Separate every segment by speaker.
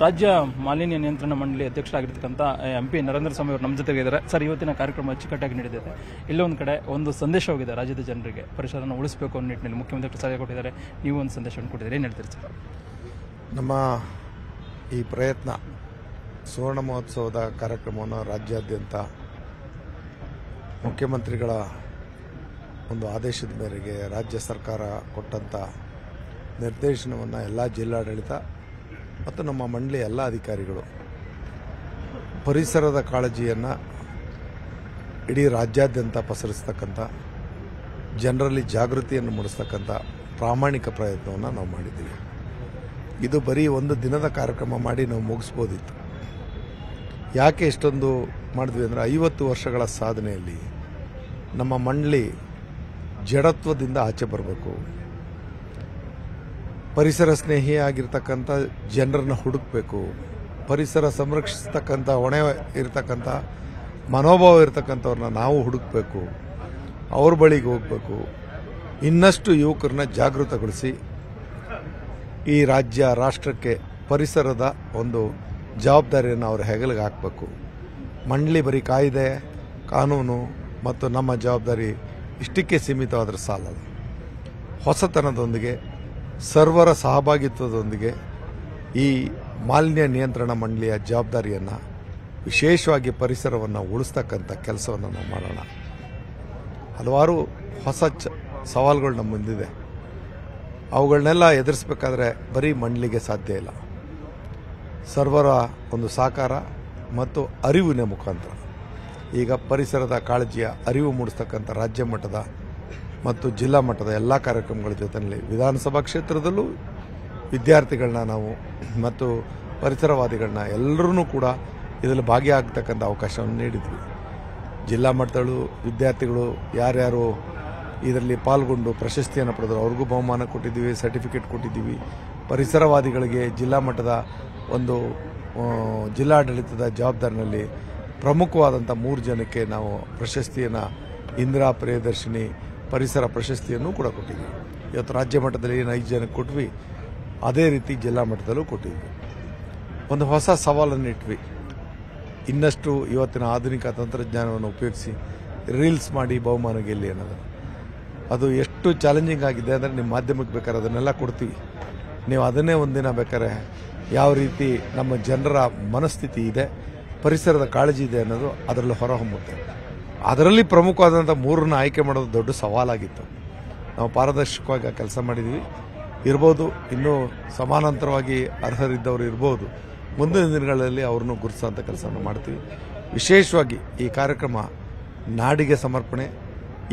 Speaker 1: ರಾಜ್ಯ ಮಾಲಿನ್ಯ ನಿಯಂತ್ರಣ ಮಂಡಳಿ ಅಧ್ಯಕ್ಷರಾಗಿರ್ತಕ್ಕಂಥ MP ನರೇಂದ್ರ ಸ್ವಾಮಿ ಅವರು ನಮ್ಮ ಜೊತೆಗೆ ಇದ್ದಾರೆ. ಸರ್, ಇವತ್ತಿನ ಕಾರ್ಯಕ್ರಮ ಅಚ್ಚುಕಟ್ಟಾಗಿ ನಡೆದಿದೆ. ಇಲ್ಲೊಂದು ಕಡೆ ಒಂದು ಸಂದೇಶ ಹೋಗಿದೆ ರಾಜ್ಯದ ಜನರಿಗೆ, ಪರಿಸರವನ್ನು ಉಳಿಸಬೇಕು ಅನ್ನೋ ನಿಟ್ಟಿನಲ್ಲಿ ಮುಖ್ಯಮಂತ್ರಿ ಸಲಹೆ ಕೊಟ್ಟಿದ್ದಾರೆ. ನೀವು ಒಂದು ಸಂದೇಶವನ್ನು ಕೊಟ್ಟಿದ್ದೀರಿ, ಏನು ಹೇಳ್ತೀರಿ ಸರ್?
Speaker 2: ನಮ್ಮ ಈ ಪ್ರಯತ್ನ ಸುವರ್ಣ ಮಹೋತ್ಸವದ ಕಾರ್ಯಕ್ರಮವನ್ನು ರಾಜ್ಯಾದ್ಯಂತ ಮುಖ್ಯಮಂತ್ರಿಗಳ ಒಂದು ಆದೇಶದ ಮೇರೆಗೆ ರಾಜ್ಯ ಸರ್ಕಾರ ಕೊಟ್ಟಂಥ ನಿರ್ದೇಶನವನ್ನು ಎಲ್ಲ ಜಿಲ್ಲಾಡಳಿತ ಮತ್ತು ನಮ್ಮ ಮಂಡಳಿಯ ಎಲ್ಲ ಅಧಿಕಾರಿಗಳು ಪರಿಸರದ ಕಾಳಜಿಯನ್ನು ಇಡೀ ರಾಜ್ಯಾದ್ಯಂತ ಪಸರಿಸ್ತಕ್ಕಂಥ, ಜನರಲ್ಲಿ ಜಾಗೃತಿಯನ್ನು ಮೂಡಿಸ್ತಕ್ಕಂಥ ಪ್ರಾಮಾಣಿಕ ಪ್ರಯತ್ನವನ್ನು ನಾವು ಮಾಡಿದ್ದೀವಿ. ಇದು ಬರೀ ಒಂದು ದಿನದ ಕಾರ್ಯಕ್ರಮ ಮಾಡಿ ನಾವು ಮುಗಿಸ್ಬೋದಿತ್ತು. ಯಾಕೆ ಇಷ್ಟೊಂದು ಮಾಡಿದ್ವಿ ಅಂದರೆ 50 ವರ್ಷಗಳ ಸಾಧನೆಯಲ್ಲಿ ನಮ್ಮ ಮಂಡಳಿ ಜಡತ್ವದಿಂದ ಆಚೆ ಬರಬೇಕು, ಪರಿಸರ ಸ್ನೇಹಿಯಾಗಿರ್ತಕ್ಕಂಥ ಜನರನ್ನ ಹುಡುಕಬೇಕು, ಪರಿಸರ ಸಂರಕ್ಷಿಸ್ತಕ್ಕಂಥ ಹೊಣೆ ಇರತಕ್ಕಂಥ ಮನೋಭಾವ ಇರತಕ್ಕಂಥವ್ರನ್ನ ನಾವು ಹುಡುಕಬೇಕು, ಅವ್ರ ಬಳಿಗೆ ಹೋಗಬೇಕು, ಇನ್ನಷ್ಟು ಯುವಕರನ್ನ ಜಾಗೃತಗೊಳಿಸಿ ಈ ರಾಜ್ಯ ರಾಷ್ಟ್ರಕ್ಕೆ ಪರಿಸರದ ಒಂದು ಜವಾಬ್ದಾರಿಯನ್ನು ಅವ್ರ ಹೆಗಲಿಗೆ ಹಾಕಬೇಕು. ಮಂಡಳಿ ಬರೀ ಕಾಯ್ದೆ ಕಾನೂನು ಮತ್ತು ನಮ್ಮ ಜವಾಬ್ದಾರಿ ಇಷ್ಟಕ್ಕೆ ಸೀಮಿತವಾದರೆ ಸಾಲಲ್ಲ. ಹೊಸತನದೊಂದಿಗೆ ಸರ್ವರ ಸಹಭಾಗಿತ್ವದೊಂದಿಗೆ ಈ ಮಾಲಿನ್ಯ ನಿಯಂತ್ರಣ ಮಂಡಳಿಯ ಜವಾಬ್ದಾರಿಯನ್ನು ವಿಶೇಷವಾಗಿ ಪರಿಸರವನ್ನು ಉಳಿಸ್ತಕ್ಕಂಥ ಕೆಲಸವನ್ನು ನಾವು ಮಾಡೋಣ. ಹಲವಾರು ಹೊಸ ಸವಾಲುಗಳು ನಮ್ಮ ಮುಂದಿದೆ. ಅವುಗಳನ್ನೆಲ್ಲ ಎದುರಿಸಬೇಕಾದ್ರೆ ಬರೀ ಮಂಡಳಿಗೆ ಸಾಧ್ಯ ಇಲ್ಲ. ಸರ್ವರ ಒಂದು ಸಹಕಾರ ಮತ್ತು ಅರಿವಿನ ಮುಖಾಂತರ ಈಗ ಪರಿಸರದ ಕಾಳಜಿಯ ಅರಿವು ಮೂಡಿಸ್ತಕ್ಕಂಥ ರಾಜ್ಯ ಮಟ್ಟದ ಮತ್ತು ಜಿಲ್ಲಾ ಮಟ್ಟದ ಎಲ್ಲ ಕಾರ್ಯಕ್ರಮಗಳ ಜೊತೆಯಲ್ಲಿ ವಿಧಾನಸಭಾ ಕ್ಷೇತ್ರದಲ್ಲೂ ವಿದ್ಯಾರ್ಥಿಗಳನ್ನ ನಾವು ಮತ್ತು ಪರಿಸರವಾದಿಗಳನ್ನ ಎಲ್ಲರೂ ಕೂಡ ಇದರಲ್ಲಿ ಭಾಗಿಯಾಗತಕ್ಕಂಥ ಅವಕಾಶವನ್ನು ನೀಡಿದ್ವಿ. ಜಿಲ್ಲಾ ಮಟ್ಟದಲ್ಲೂ ವಿದ್ಯಾರ್ಥಿಗಳು ಯಾರ್ಯಾರು ಇದರಲ್ಲಿ ಪಾಲ್ಗೊಂಡು ಪ್ರಶಸ್ತಿಯನ್ನು ಪಡೆದರು ಅವ್ರಿಗೂ ಬಹುಮಾನ ಕೊಟ್ಟಿದ್ದೀವಿ, ಸರ್ಟಿಫಿಕೇಟ್ ಕೊಟ್ಟಿದ್ದೀವಿ. ಪರಿಸರವಾದಿಗಳಿಗೆ ಜಿಲ್ಲಾ ಮಟ್ಟದ ಒಂದು ಜಿಲ್ಲಾಡಳಿತದ ಜವಾಬ್ದಾರಿನಲ್ಲಿ ಪ್ರಮುಖವಾದಂಥ 3 ಜನಕ್ಕೆ ನಾವು ಪ್ರಶಸ್ತಿಯನ್ನು ಇಂದಿರಾ ಪ್ರಿಯದರ್ಶಿನಿ ಪರಿಸರ ಪ್ರಶಸ್ತಿಯನ್ನು ಕೂಡ ಕೊಟ್ಟಿದ್ವಿ. ಇವತ್ತು ರಾಜ್ಯ ಮಟ್ಟದಲ್ಲಿ ಏನು 5 ಜನಕ್ಕೆ ಕೊಟ್ವಿ, ಅದೇ ರೀತಿ ಜಿಲ್ಲಾ ಮಟ್ಟದಲ್ಲೂ ಕೊಟ್ಟಿದ್ವಿ. ಒಂದು ಹೊಸ ಸವಾಲನ್ನು ಇಟ್ವಿ. ಇನ್ನಷ್ಟು ಇವತ್ತಿನ ಆಧುನಿಕ ತಂತ್ರಜ್ಞಾನವನ್ನು ಉಪಯೋಗಿಸಿ ರೀಲ್ಸ್ ಮಾಡಿ ಬಹುಮಾನ ಗೆಲ್ಲಿ ಅನ್ನೋದು. ಅದು ಎಷ್ಟು ಚಾಲೆಂಜಿಂಗ್ ಆಗಿದೆ ಅಂದರೆ ನಿಮ್ಮ ಮಾಧ್ಯಮಕ್ಕೆ ಬೇಕಾದ್ರೆ ಅದನ್ನೆಲ್ಲ ಕೊಡ್ತೀವಿ. ನೀವು ಅದನ್ನೇ ಒಂದಿನ ಬೇಕಾದ್ರೆ ಯಾವ ರೀತಿ ನಮ್ಮ ಜನರ ಮನಸ್ಥಿತಿ ಇದೆ, ಪರಿಸರದ ಕಾಳಜಿ ಇದೆ ಅನ್ನೋದು ಅದರಲ್ಲಿ ಹೊರಹೊಮ್ಮುತ್ತೆ. ಅದರಲ್ಲಿ ಪ್ರಮುಖವಾದಂಥ 3 ಆಯ್ಕೆ ಮಾಡೋದು ದೊಡ್ಡ ಸವಾಲಾಗಿತ್ತು. ನಾವು ಪಾರದರ್ಶಕವಾಗಿ ಆ ಕೆಲಸ ಮಾಡಿದ್ವಿ. ಇರ್ಬೋದು, ಇನ್ನೂ ಸಮಾನಾಂತರವಾಗಿ ಅರ್ಹರಿದ್ದವರು ಇರ್ಬೋದು. ಮುಂದಿನ ದಿನಗಳಲ್ಲಿ ಅವ್ರನ್ನೂ ಗುರುತಿಸುವಂಥ ಕೆಲಸವನ್ನು ಮಾಡ್ತೀವಿ. ವಿಶೇಷವಾಗಿ ಈ ಕಾರ್ಯಕ್ರಮ ನಾಡಿಗೆ ಸಮರ್ಪಣೆ,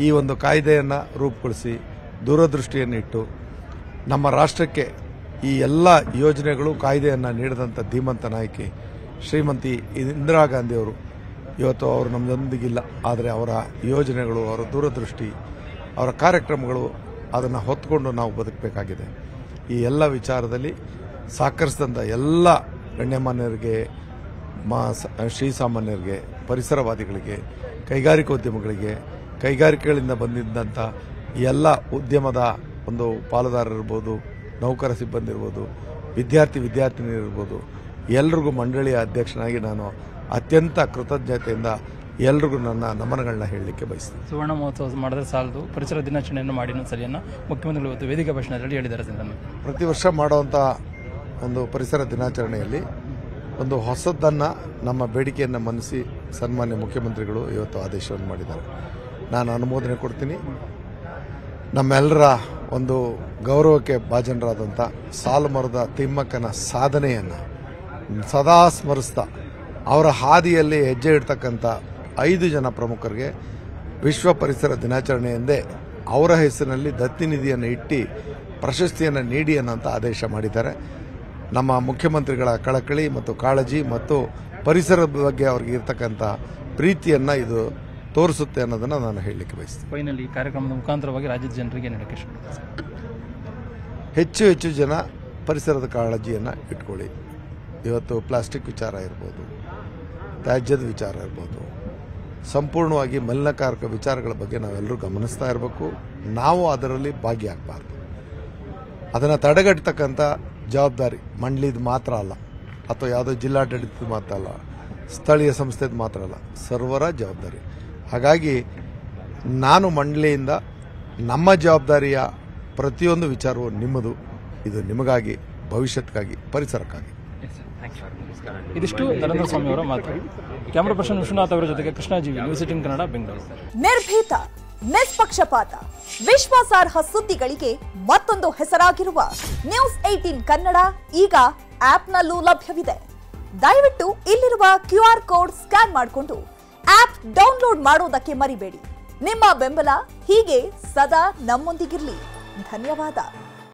Speaker 2: ಈ ಒಂದು ಕಾಯ್ದೆಯನ್ನು ರೂಪುಗೊಳಿಸಿ ದೂರದೃಷ್ಟಿಯನ್ನು ಇಟ್ಟು ನಮ್ಮ ರಾಷ್ಟ್ರಕ್ಕೆ ಈ ಎಲ್ಲ ಯೋಜನೆಗಳು ಕಾಯ್ದೆಯನ್ನು ನೀಡಿದಂಥ ಧೀಮಂತ ನಾಯಕಿ ಶ್ರೀಮತಿ ಇಂದಿರಾ ಗಾಂಧಿಯವರು ಇವತ್ತು ಅವರು ನಮ್ಮದೊಂದಿಗಿಲ್ಲ. ಆದರೆ ಅವರ ಯೋಜನೆಗಳು, ಅವರ ದೂರದೃಷ್ಟಿ, ಅವರ ಕಾರ್ಯಕ್ರಮಗಳು ಅದನ್ನು ಹೊತ್ತುಕೊಂಡು ನಾವು ಬದುಕಬೇಕಾಗಿದೆ. ಈ ಎಲ್ಲ ವಿಚಾರದಲ್ಲಿ ಸಹಕರಿಸಿದಂಥ ಎಲ್ಲ ಗಣ್ಯಮಾನ್ಯರಿಗೆ, ಶ್ರೀಸಾಮಾನ್ಯರಿಗೆ, ಪರಿಸರವಾದಿಗಳಿಗೆ, ಕೈಗಾರಿಕೋದ್ಯಮಗಳಿಗೆ, ಕೈಗಾರಿಕೆಗಳಿಂದ ಬಂದಿದ್ದಂಥ ಎಲ್ಲ ಉದ್ಯಮದ ಒಂದು ಪಾಲುದಾರರಿರ್ಬೋದು, ನೌಕರ ಸಿಬ್ಬಂದಿ ಇರ್ಬೋದು, ವಿದ್ಯಾರ್ಥಿನಿಯರಿರ್ಬೋದು, ಎಲ್ರಿಗೂ ಮಂಡಳಿಯ ಅಧ್ಯಕ್ಷನಾಗಿ ನಾನು ಅತ್ಯಂತ ಕೃತಜ್ಞತೆಯಿಂದ ಎಲ್ರಿಗೂ ನನ್ನ ನಮನಗಳನ್ನ ಹೇಳಲಿಕ್ಕೆ ಬಯಸ್ತೀನಿ.
Speaker 1: ಸುವರ್ಣ ಮಹೋತ್ಸವ ಮಾಡಿದ್ರೆ ಸಾಲದು, ಪರಿಸರ ದಿನಾಚರಣೆಯನ್ನು ಮಾಡಿ ಸರಿಯನ್ನು ಮುಖ್ಯಮಂತ್ರಿಗಳು ಇವತ್ತು ವೇದಿಕೆ ಭಾಷಣದಲ್ಲಿ ಹೇಳಿದ್ದಾರೆ.
Speaker 2: ಪ್ರತಿ ವರ್ಷ ಮಾಡುವಂಥ ಒಂದು ಪರಿಸರ ದಿನಾಚರಣೆಯಲ್ಲಿ ಒಂದು ಹೊಸದನ್ನು, ನಮ್ಮ ಬೇಡಿಕೆಯನ್ನು ಮನ್ನಿಸಿ ಸನ್ಮಾನ್ಯ ಮುಖ್ಯಮಂತ್ರಿಗಳು ಇವತ್ತು ಆದೇಶವನ್ನು ಮಾಡಿದ್ದಾರೆ. ನಾನು ಅನುಮೋದನೆ ಕೊಡ್ತೀನಿ. ನಮ್ಮೆಲ್ಲರ ಒಂದು ಗೌರವಕ್ಕೆ ಭಾಜನರಾದಂಥ ಸಾಲುಮರದ ತಿಮ್ಮಕ್ಕನ ಸಾಧನೆಯನ್ನು ಸದಾ ಸ್ಮರಿಸ್ತಾ ಅವರ ಹಾದಿಯಲ್ಲಿ ಹೆಜ್ಜೆ ಇಡ್ತಕ್ಕಂಥ 5 ಜನ ಪ್ರಮುಖರಿಗೆ ವಿಶ್ವ ಪರಿಸರ ದಿನಾಚರಣೆ ಎಂದೇ ಅವರ ಹೆಸರಿನಲ್ಲಿ ದತ್ತಿ ನಿಧಿಯನ್ನು ಇಟ್ಟು ಪ್ರಶಸ್ತಿಯನ್ನು ನೀಡಿ ಅನ್ನೋಂಥ ಆದೇಶ ಮಾಡಿದ್ದಾರೆ. ನಮ್ಮ ಮುಖ್ಯಮಂತ್ರಿಗಳ ಕಳಕಳಿ ಮತ್ತು ಕಾಳಜಿ ಮತ್ತು ಪರಿಸರದ ಬಗ್ಗೆ ಅವ್ರಿಗೆ ಇರ್ತಕ್ಕಂಥ ಪ್ರೀತಿಯನ್ನು ಇದು ತೋರಿಸುತ್ತೆ ಅನ್ನೋದನ್ನು ನಾನು ಹೇಳಲಿಕ್ಕೆ ಬಯಸ್ತೀನಿ.
Speaker 1: ಫೈನಲಿ ಈ ಕಾರ್ಯಕ್ರಮದ ಮುಖಾಂತರವಾಗಿ ರಾಜ್ಯದ ಜನರಿಗೆ ನಡೆಕೆ
Speaker 2: ಹೆಚ್ಚು ಜನ ಪರಿಸರದ ಕಾಳಜಿಯನ್ನು ಇಟ್ಕೊಳ್ಳಿ. ಇವತ್ತು ಪ್ಲಾಸ್ಟಿಕ್ ವಿಚಾರ ಇರ್ಬೋದು, ತ್ಯಾಜ್ಯದ ವಿಚಾರ ಇರ್ಬೋದು, ಸಂಪೂರ್ಣವಾಗಿ ಮಲಿನಕಾರಕ ವಿಚಾರಗಳ ಬಗ್ಗೆ ನಾವೆಲ್ಲರೂ ಗಮನಿಸ್ತಾ ಇರಬೇಕು. ನಾವು ಅದರಲ್ಲಿ ಭಾಗಿಯಾಗಬಾರ್ದು. ಅದನ್ನು ತಡೆಗಟ್ಟತಕ್ಕಂಥ ಜವಾಬ್ದಾರಿ ಮಂಡಳಿದು ಮಾತ್ರ ಅಲ್ಲ, ಅಥವಾ ಯಾವುದೋ ಜಿಲ್ಲಾಡಳಿತದ ಮಾತ್ರ ಅಲ್ಲ, ಸ್ಥಳೀಯ ಸಂಸ್ಥೆದ ಮಾತ್ರ ಅಲ್ಲ, ಸರ್ವರ ಜವಾಬ್ದಾರಿ. ಹಾಗಾಗಿ ನಾನು ಮಂಡಳಿಯಿಂದ ನಮ್ಮ ಜವಾಬ್ದಾರಿಯ ಪ್ರತಿಯೊಂದು ವಿಚಾರವೂ ನಿಮ್ಮದು. ಇದು ನಿಮಗಾಗಿ, ಭವಿಷ್ಯಕ್ಕಾಗಿ, ಪರಿಸರಕ್ಕಾಗಿ.
Speaker 1: ಇದಿಷ್ಟು ನರೇಂದ್ರ ಸ್ವಾಮಿ ಅವರ ಮಾತು. ಕ್ಯಾಮರಾ ಪರ್ಸನ್ ವಿಶ್ವನಾಥ್ ಅವರ ಜೊತೆಗೆ ಕೃಷ್ಣಾಜೀವಿ, ನ್ಯೂಸ್ 18 ಕನ್ನಡ, ಬೆಂಗಳೂರು.
Speaker 3: ನಿರ್ಭೀತ, ನಿಷ್ಪಕ್ಷಪಾತ, ವಿಶ್ವಾಸಾರ್ಹ ಸುದ್ದಿಗಳಿಗೆ ಮತ್ತೊಂದು ಹೆಸರಾಗಿರುವ ನ್ಯೂಸ್ 18 ಕನ್ನಡ ಈಗ ಆಪ್ನಲ್ಲೂ ಲಭ್ಯವಿದೆ. ದಯವಿಟ್ಟು ಇಲ್ಲಿರುವ QR ಕೋಡ್ ಸ್ಕ್ಯಾನ್ ಮಾಡಿಕೊಂಡು ಆಪ್ ಡೌನ್ಲೋಡ್ ಮಾಡೋದಕ್ಕೆ ಮರಿಬೇಡಿ. ನಿಮ್ಮ ಬೆಂಬಲ ಹೀಗೆ ಸದಾ ನಮ್ಮೊಂದಿಗಿರಲಿ. ಧನ್ಯವಾದ.